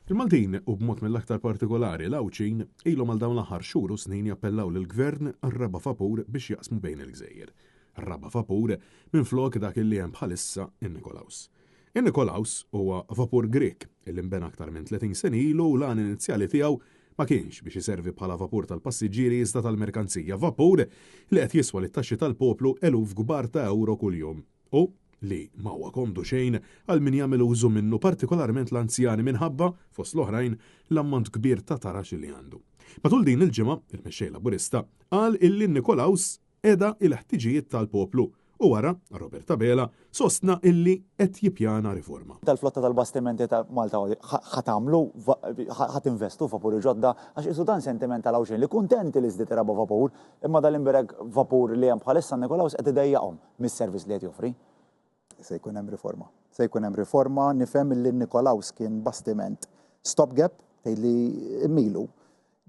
Il-Maltin u b'mod mill-aktar partikolari l-Awċin ilhom għal dawn l-aħħar xhur u snin jappellaw lill-Gvern għar-raba' vapur biex jaqsmu bejn il-Gżejjer. Raba' vapur minflok dak illi hemm bħalissa in-Nikolaws. In-Nikolaws huwa vapur Grek illi nbena aktar minn 30 sen ilu u l-għan inizjali tiegħu ma kienx biex iservi bħala vapur tal-passiġġieri iżda tal-merkanzija, vapur li qed jiswa lit-taxxi tal-poplu eluf kbar ta' euro kuljum. U li ma huwa komdu xejn għal min jagħmel użu minnu partikolarment l-anzjani minħabba fost l-oħrajn l-ammont kbir ta' tarax li għandu. Matul din il-ġimgħa, il-mexxej Laburista qal illi Nikolaws eda il-ħtiġijiet tal-poplu u wara Robert Abela sostna illi qed jippjana riforma. Tal-flotta tal-bastimenti ta' Malta ħatamlu ħatinvestu vapuri ġodda għax isu dan sentiment tal-Awċin li kuntenti li żdiet raba' vapur imma dal-imbereg vapur li hemm bħalissa Nikolaws qed idejjaqhom mis-servizz li qed joffri. Se jkun hemm riforma. Se jkun hemm riforma, nifhem li Nikolaws kien bastiment stopgap tgħidli imilu.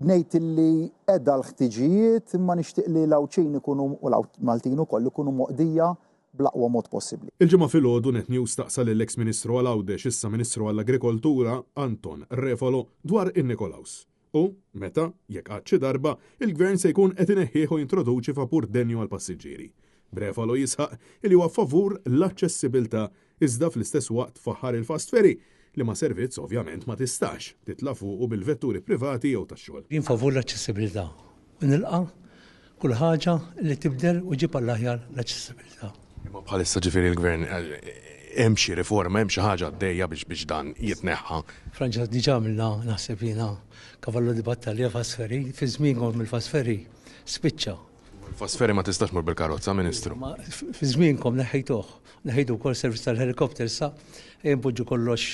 Ngħid illi qiegħda l-ħtiġijiet imma nixtieq li l-Awċin ikunu u l-Maltin ukoll ikunu moqdija bl-aqwa mod possibbli. Il-ġimgħa filgħodu Net News staqsal lill-eks Ministru għall-Għawdex issa Ministru għall-Agrikoltura Anton Refalo dwar in-Nikolaws. U meta jekk għad xi darba il-Gvern se jkun qed ineħħieħ u jintroduċi vapur denju għall-passiġġieri. Brefalo jisħaq li huwa favur l-aċċessibilità iżda fl-istess waqt faħħar il-fast ferry li ma servizz ovvjament ma tistax titla' fuqu bil-vetturi privati jew tax-xogħol. Jien favur l-aċċessibilità u nilqa' kull ħaġa li tibdel u ġib għall-aħjar l-aċċessibilità. Imma bħalissa ġifieri l-Gvern hemm xi riforma, hemm xi ħaġa għaddejja biex dan jitneħħa. Franġa diġà għamilna naħseb jiena kavallu di battalja fast ferry fi żmienkom il-fast ferry spiċċa. Il-fast ferry ma tistax mur bil-karozza, Ministru. Fi żmienkom neħejtu wkoll servizz tal-helikopter sa jimpoġġu kollox.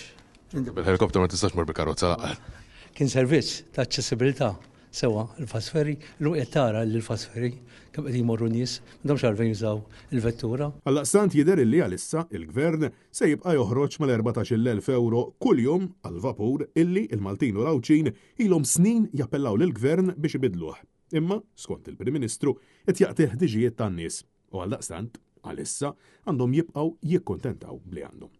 Bil-helikopter ma tistax mur bil-karozza laqgħa. Kien servizz ta' aċċessibilità sewa il-fast ferry, l-uqiet tara li l-fast ferry kemm qed jmorru nies m'għandhomx għalfejn jużaw il-vettura. Għallaqstant jidher illi għalissa il-Gvern se jibqa' joħroġ mal-14,000 euro kuljum għal vapur illi il-Maltin u l-Awċin ilhom snin jappellaw lill-Gvern biex ibidluh. Imma, skont il-Prim Ministru, qed jaqti ħtiġijiet tan-nies u għaldaqstant għalissa għandhom jibqgħu jikkuntentaw bli għandhom.